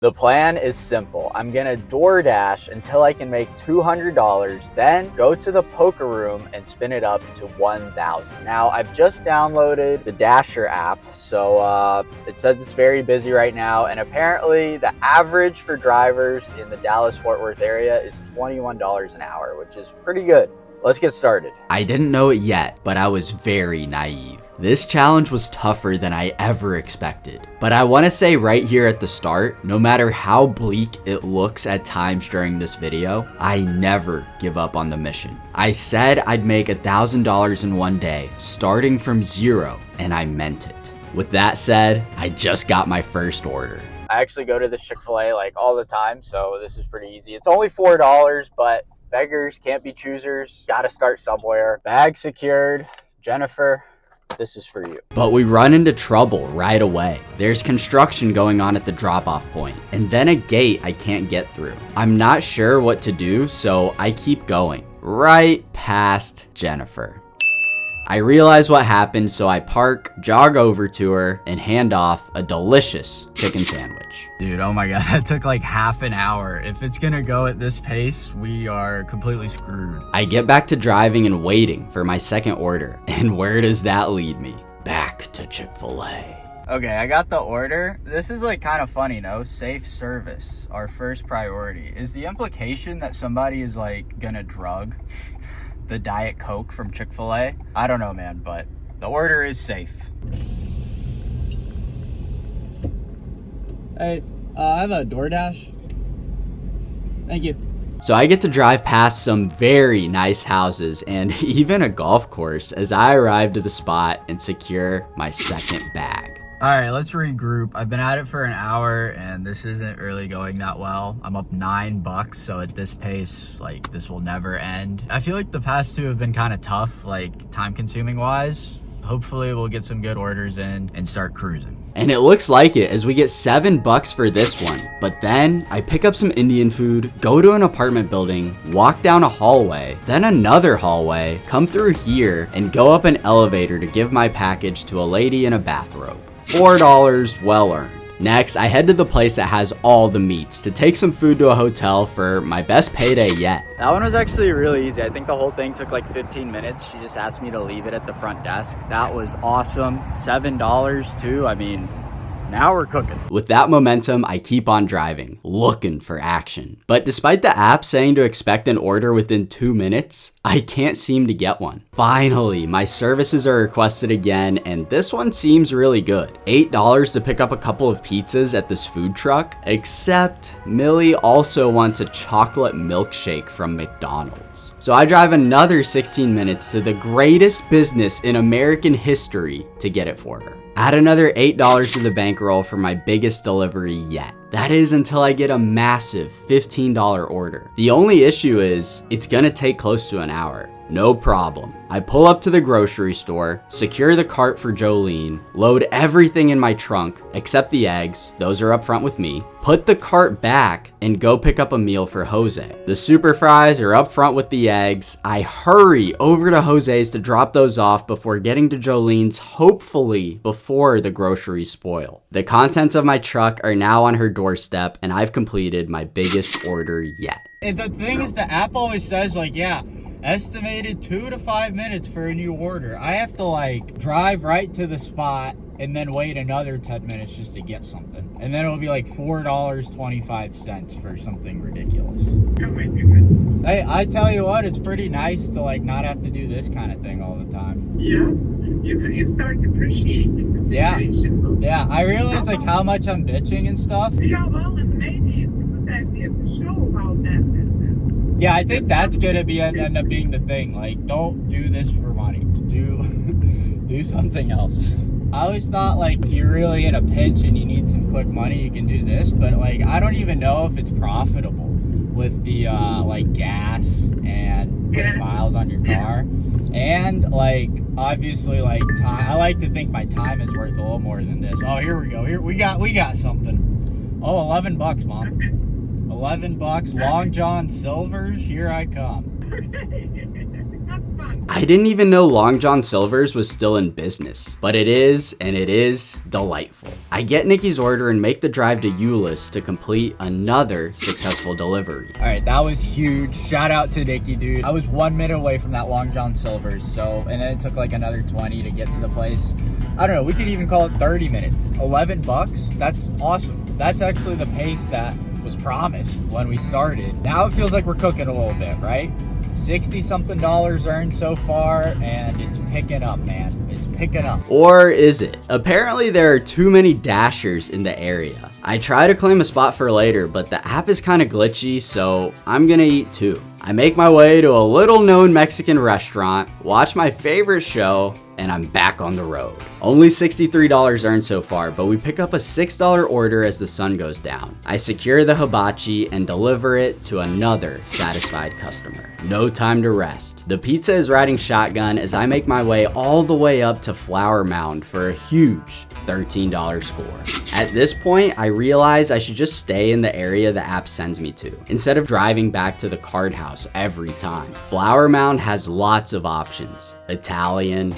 The plan is simple. I'm gonna DoorDash until I can make $200, then go to the poker room and spin it up to 1,000. Now, I've just downloaded the Dasher app, so it says it's very busy right now, and apparently the average for drivers in the Dallas-Fort Worth area is $21 an hour, which is pretty good. Let's get started. I didn't know it yet, but I was very naive. This challenge was tougher than I ever expected. But I want to say right here at the start, no matter how bleak it looks at times during this video, I never give up on the mission. I said I'd make $1,000 in one day, starting from zero, and I meant it. With that said, I just got my first order. I actually go to this Chick-fil-A like all the time, so this is pretty easy. It's only $4, but beggars can't be choosers. Gotta start somewhere. Bag secured. Jennifer, this is for you. But we run into trouble right away. There's construction going on at the drop-off point, and then a gate I can't get through. I'm not sure what to do, so I keep going. Right past Jennifer. I realize what happened, so I park, jog over to her, and hand off a delicious chicken sandwich. Dude, oh my god, that took like half an hour. If it's gonna go at this pace, we are completely screwed. I get back to driving and waiting for my second order, and where does that lead me? Back to Chick-fil-A. Okay, I got the order. This is like kind of funny, no? Safe service, our first priority. Is the implication that somebody is like gonna drug the Diet Coke from Chick-fil-A? I don't know, man, but the order is safe. Hey, I have a DoorDash. Thank you. So I get to drive past some very nice houses and even a golf course as I arrive to the spot and secure my second bag. All right, let's regroup. I've been at it for an hour and this isn't really going that well. I'm up $9, so at this pace, like, this will never end. I feel like the past two have been kind of tough, like time consuming wise. Hopefully we'll get some good orders in and start cruising. And it looks like it as we get $7 for this one. But then I pick up some Indian food, go to an apartment building, walk down a hallway, then another hallway, come through here, and go up an elevator to give my package to a lady in a bathrobe. $4 well earned. Next, I head to the place that has all the meats to take some food to a hotel for my best payday yet. That one was actually really easy. I think the whole thing took like 15 minutes. She just asked me to leave it at the front desk. That was awesome. $7 too. I mean, now we're cooking. With that momentum, I keep on driving, looking for action. But despite the app saying to expect an order within 2 minutes, I can't seem to get one. Finally, my services are requested again, and this one seems really good. $8 to pick up a couple of pizzas at this food truck, except Millie also wants a chocolate milkshake from McDonald's. So I drive another 16 minutes to the greatest business in American history to get it for her. Add another $8 to the bankroll for my biggest delivery yet. That is until I get a massive $15 order. The only issue is it's gonna take close to an hour. No problem. I pull up to the grocery store, secure the cart for Jolene, load everything in my trunk except the eggs, those are up front with me, put the cart back, and go pick up a meal for Jose. The super fries are up front with the eggs. I hurry over to Jose's to drop those off before getting to Jolene's, hopefully before the groceries spoil. The contents of my truck are now on her doorstep, and I've completed my biggest order yet. And the thing is, the app always says like, yeah, estimated 2 to 5 minutes for a new order. I have to like drive right to the spot and then wait another 10 minutes just to get something. And then it'll be like $4.25 for something ridiculous. Hey, I tell you what, it's pretty nice to like not have to do this kind of thing all the time. Yeah, you start appreciating the situation. Yeah, I realize like how much I'm bitching and stuff. Yeah, well, and maybe it's a good idea to show how that is. Yeah, I think that's gonna be end up being the thing. Like, don't do this for money. Do something else. I always thought like if you're really in a pinch and you need some quick money, you can do this. But like, I don't even know if it's profitable with the like gas and putting miles on your car. And like, obviously, like time. I like to think my time is worth a little more than this. Oh, here we go. Here we got something. Oh, $11, Mom. $11, Long John Silver's, here I come. I didn't even know Long John Silver's was still in business, but it is, and it is delightful. I get Nikki's order and make the drive to Euless to complete another successful delivery. All right, that was huge. Shout out to Nikki, dude. I was 1 minute away from that Long John Silver's, so, and then it took like another 20 to get to the place. I don't know, we could even call it 30 minutes. 11 bucks, that's awesome. That's actually the pace that was promised when we started. Now it feels like we're cooking a little bit, right? 60 something earned so far, and it's picking up, man. It's picking up. Or is it? Apparently there are too many dashers in the area. I try to claim a spot for later, but the app is kind of glitchy, so I'm gonna eat too. I make my way to a little known Mexican restaurant, watch my favorite show, and I'm back on the road. Only $63 earned so far, but we pick up a $6 order as the sun goes down. I secure the hibachi and deliver it to another satisfied customer. No time to rest. The pizza is riding shotgun as I make my way all the way up to Flower Mound for a huge $13 score. At this point, I realize I should just stay in the area the app sends me to, instead of driving back to the card house every time. Flower Mound has lots of options: Italian,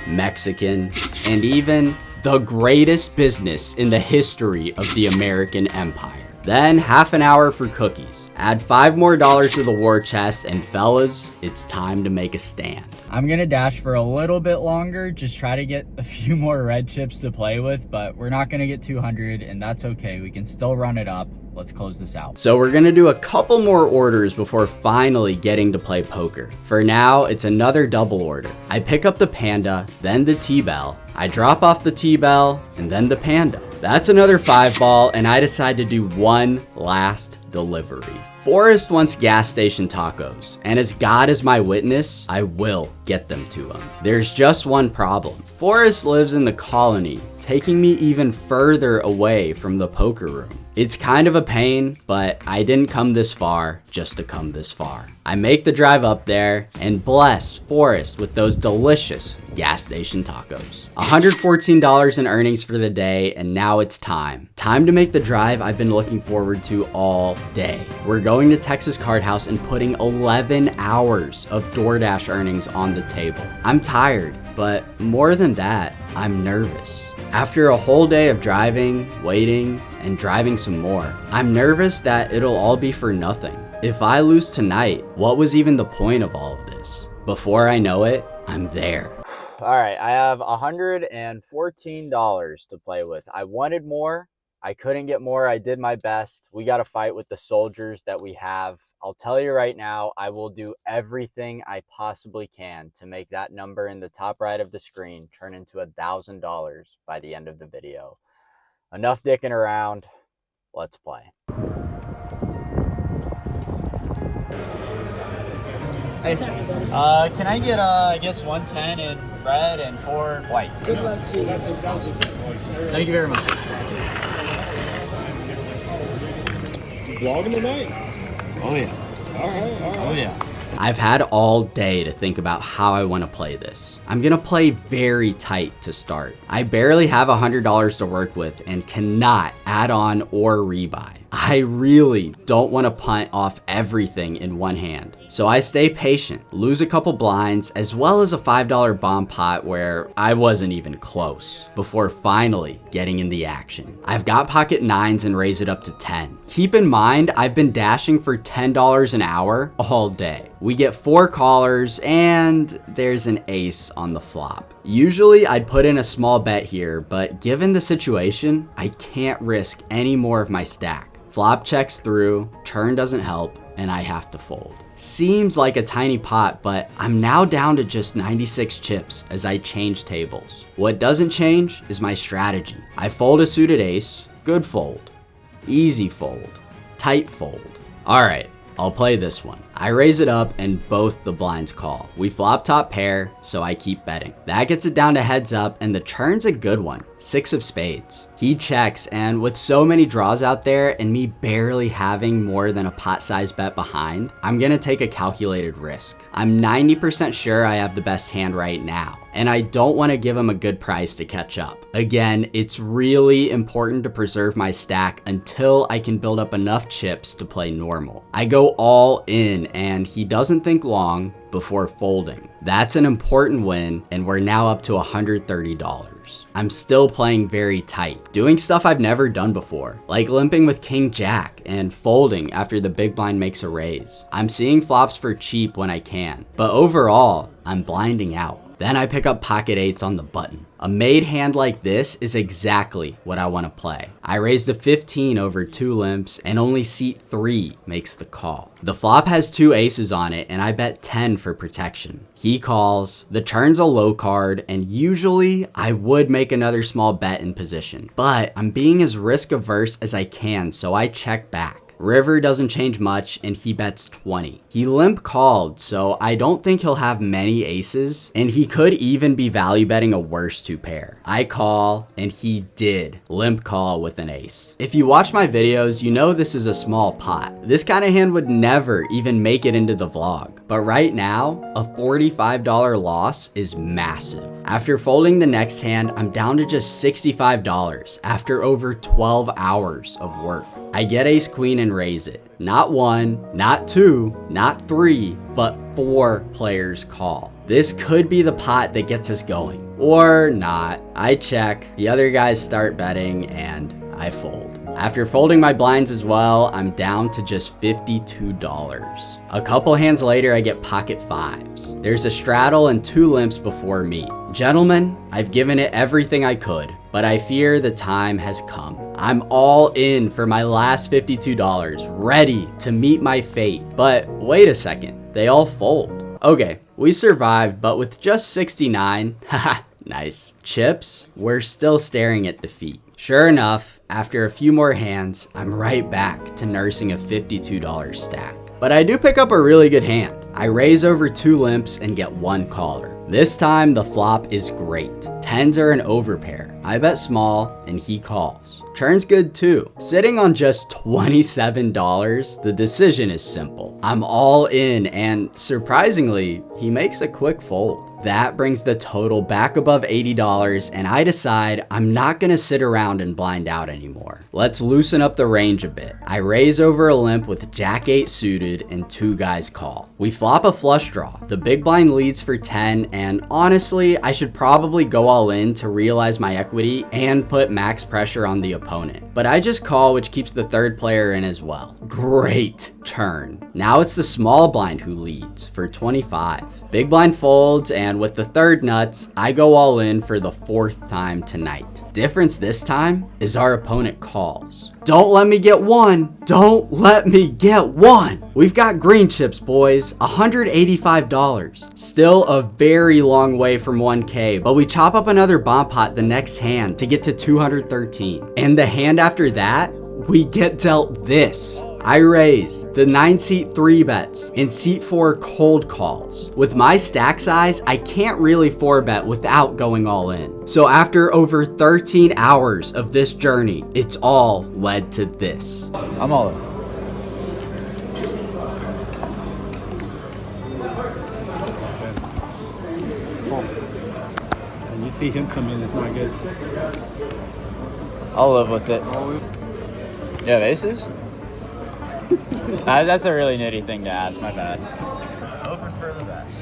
Mexican, and even the greatest business in the history of the American Empire. Then half an hour for cookies. Add $5 more to the war chest, and fellas, it's time to make a stand. I'm gonna dash for a little bit longer, just try to get a few more red chips to play with, but we're not gonna get 200, and that's okay. We can still run it up. Let's close this out. So we're gonna do a couple more orders before finally getting to play poker. For now, it's another double order. I pick up the Panda, then the T-Bell. I drop off the T-Bell, and then the Panda. That's another 5-ball, and I decide to do one last delivery. Forrest wants gas station tacos, and as God is my witness, I will get them to him. There's just one problem. Forrest lives in the colony, taking me even further away from the poker room. It's kind of a pain, but I didn't come this far just to come this far. I make the drive up there and bless Forrest with those delicious gas station tacos. $114 in earnings for the day, and now it's time. Time to make the drive I've been looking forward to all day. We're going to Texas Card House and putting 11 hours of DoorDash earnings on the table. I'm tired, but more than that, I'm nervous. After a whole day of driving, waiting, and driving some more, I'm nervous that it'll all be for nothing. If I lose tonight, what was even the point of all of this? Before I know it, I'm there. All right, I have $114 to play with. I wanted more. I couldn't get more. I did my best. We got to fight with the soldiers that we have. I'll tell you right now, I will do everything I possibly can to make that number in the top right of the screen turn into $1,000 by the end of the video. Enough dicking around. Let's play. Hey, can I get, I guess 110 in red and 4 white? Good luck to you. Thank you very much. Vlogging tonight? Oh yeah. All right. Oh yeah. I've had all day to think about how I want to play this. I'm gonna play very tight to start. I barely have $100 to work with and cannot add on or rebuy. I really don't want to punt off everything in one hand. So I stay patient, lose a couple blinds, as well as a $5 bomb pot where I wasn't even close, before finally getting in the action. I've got pocket 9s and raise it up to 10. Keep in mind, I've been dashing for $10 an hour all day. We get 4 callers and there's an ace on the flop. Usually I'd put in a small bet here, but given the situation, I can't risk any more of my stack. Flop checks through, turn doesn't help, and I have to fold. Seems like a tiny pot, but I'm now down to just 96 chips as I change tables. What doesn't change is my strategy. I fold a suited ace, good fold, easy fold, tight fold. All right, I'll play this one. I raise it up and both the blinds call. We flop top pair, so I keep betting. That gets it down to heads up, and the turn's a good one, 6 of spades. He checks, and with so many draws out there and me barely having more than a pot size bet behind, I'm gonna take a calculated risk. I'm 90% sure I have the best hand right now, and I don't wanna give him a good price to catch up. Again, it's really important to preserve my stack until I can build up enough chips to play normal. I go all in and he doesn't think long before folding. That's an important win, and we're now up to $130. I'm still playing very tight, doing stuff I've never done before, like limping with King Jack and folding after the big blind makes a raise. I'm seeing flops for cheap when I can, but overall, I'm blinding out. Then I pick up pocket eights on the button. A made hand like this is exactly what I want to play. I raised a 15 over 2 limps and only seat 3 makes the call. The flop has 2 aces on it and I bet 10 for protection. He calls, the turn's a low card, and usually I would make another small bet in position, but I'm being as risk averse as I can, so I check back. River doesn't change much and he bets 20. He limp called, so I don't think he'll have many aces, and he could even be value betting a worse 2 pair. I call, and he did limp call with an ace. If you watch my videos, you know this is a small pot. This kind of hand would never even make it into the vlog, but right now, a $45 loss is massive. After folding the next hand, I'm down to just $65 after over 12 hours of work. I get ace queen and raise it. Not 1, not 2, not 3, but 4 players call. This could be the pot that gets us going, or not. I check, the other guys start betting, and I fold. After folding my blinds as well, I'm down to just $52. A couple hands later, I get pocket 5s. There's a straddle and 2 limps before me. Gentlemen, I've given it everything I could, but I fear the time has come. I'm all in for my last $52, ready to meet my fate. But wait a second, they all fold. Okay, we survived, but with just 69, haha, nice. Chips, we're still staring at defeat. Sure enough, after a few more hands, I'm right back to nursing a $52 stack. But I do pick up a really good hand. I raise over 2 limps and get 1 caller. This time the flop is great. 10s are an overpair. I bet small and he calls. Turn's good too. Sitting on just $27, the decision is simple. I'm all in, and surprisingly, he makes a quick fold. That brings the total back above $80, and I decide I'm not gonna sit around and blind out anymore. Let's loosen up the range a bit. I raise over a limp with Jack 8 suited and 2 guys call. We flop a flush draw. The big blind leads for 10, and honestly, I should probably go all in to realize my equity and put max pressure on the opponent. But I just call, which keeps the 3rd player in as well. Great turn. Now it's the small blind who leads for 25. Big blind folds, and with the 3rd nuts, I go all in for the 4th time tonight. Difference this time is our opponent calls. Don't let me get 1. Don't let me get 1. We've got green chips, boys. $185. Still a very long way from 1K, but we chop up another bomb pot the next hand to get to 213. And the hand after that, we get dealt this. I raise the 9 seat 3 bets and seat 4 cold calls. With my stack size, I can't really 4 bet without going all in. So after over 13 hours of this journey, it's all led to this. I'm all in. And you see him come in, it's not good. I'll live with it. You have aces? That's a really nitty thing to ask, my bad. Open for the best.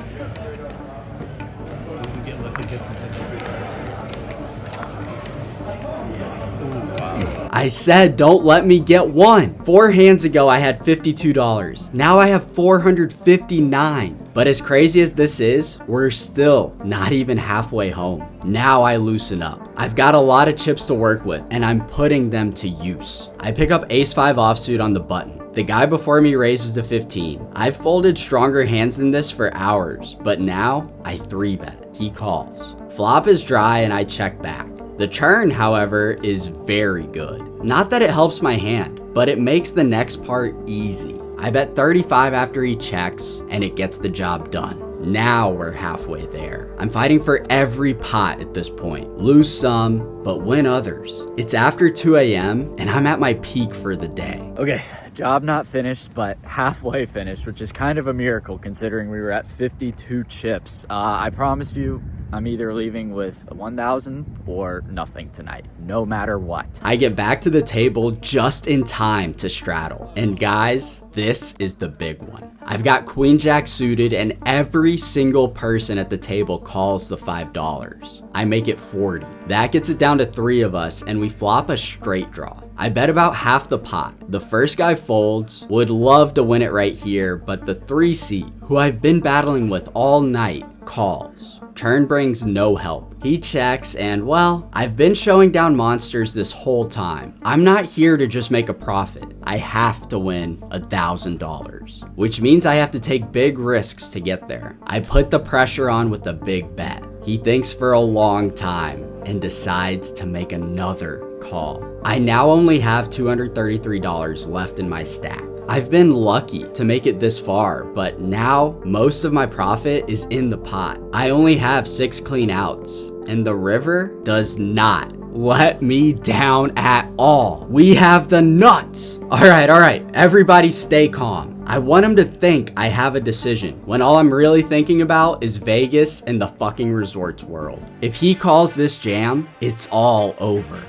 I said don't let me get 1. 4 hands ago I had $52. Now I have $459. But as crazy as this is, we're still not even halfway home. Now I loosen up. I've got a lot of chips to work with, and I'm putting them to use. I pick up ace 5 offsuit on the button. The guy before me raises to 15. I've folded stronger hands than this for hours, but now I 3-bet. He calls. Flop is dry and I check back. The turn, however, is very good. Not that it helps my hand, but it makes the next part easy. I bet 35 after he checks, and it gets the job done. Now we're halfway there. I'm fighting for every pot at this point. Lose some, but win others. It's after 2 a.m., and I'm at my peak for the day. Okay, job not finished, but halfway finished, which is kind of a miracle considering we were at 52 chips. I promise you, I'm either leaving with 1,000 or nothing tonight, no matter what. I get back to the table just in time to straddle. And guys, this is the big one. I've got queen jack suited and every single person at the table calls the $5. I make it 40. That gets it down to 3 of us and we flop a straight draw. I bet about half the pot. The first guy folds, would love to win it right here, but the 3C, who I've been battling with all night, calls. Turn brings no help. He checks and, well, I've been showing down monsters this whole time. I'm not here to just make a profit. I have to win $1,000, which means I have to take big risks to get there. I put the pressure on with a big bet. He thinks for a long time and decides to make another call. I now only have $233 left in my stack. I've been lucky to make it this far, but now most of my profit is in the pot. I only have 6 clean outs, and the river does not let me down at all. We have the nuts. All right, everybody stay calm. I want him to think I have a decision when all I'm really thinking about is Vegas and the fucking resorts world. If he calls this jam, it's all over.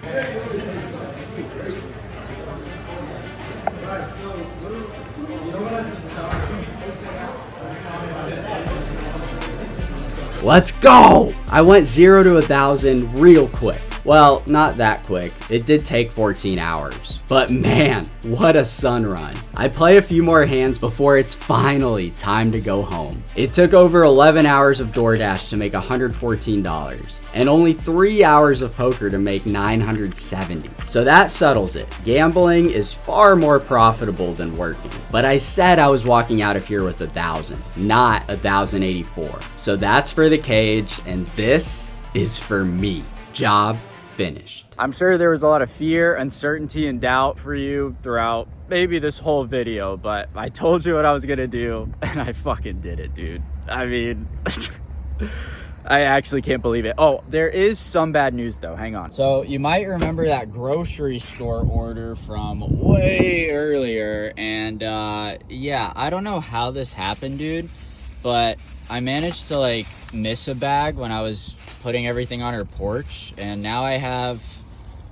Let's go! I went 0 to 1,000 real quick. Well, not that quick. It did take 14 hours. But man, what a sun run. I play a few more hands before it's finally time to go home. It took over 11 hours of DoorDash to make $114 and only 3 hours of poker to make $970. So that settles it. Gambling is far more profitable than working. But I said I was walking out of here with 1,000, not 1,084. So that's for the cage and this is for me. Job finished. I'm sure there was a lot of fear, uncertainty, and doubt for you throughout maybe this whole video, but I told you what I was gonna do and I fucking did it, dude. I mean, I actually can't believe it. Oh, there is some bad news though, hang on. So you might remember that grocery store order from way earlier, and yeah, I don't know how this happened, dude, but I managed to like miss a bag when I was putting everything on her porch, and now I have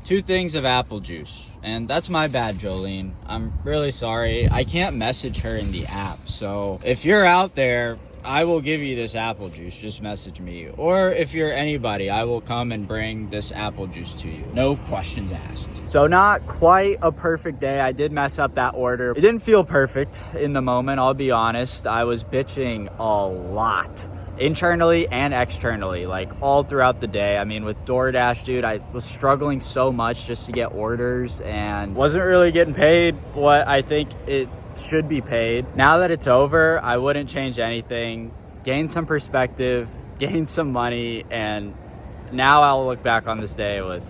2 things of apple juice, and that's my bad, Jolene. I'm really sorry. I can't message her in the app, so if you're out there, I will give you this apple juice. Just message me, or if you're anybody, I will come and bring this apple juice to you. No questions asked. So not quite a perfect day. I did mess up that order. It didn't feel perfect in the moment, I'll be honest. I was bitching a lot, internally and externally, like all throughout the day. I mean, with DoorDash, dude, I was struggling so much just to get orders and wasn't really getting paid what I think it should be paid. Now that it's over, I wouldn't change anything. Gain some perspective, gain some money, and now I'll look back on this day with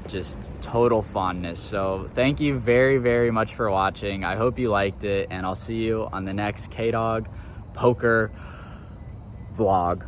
just total fondness. So thank you very, very much for watching. I hope you liked it, and I'll see you on the next KDog poker vlog.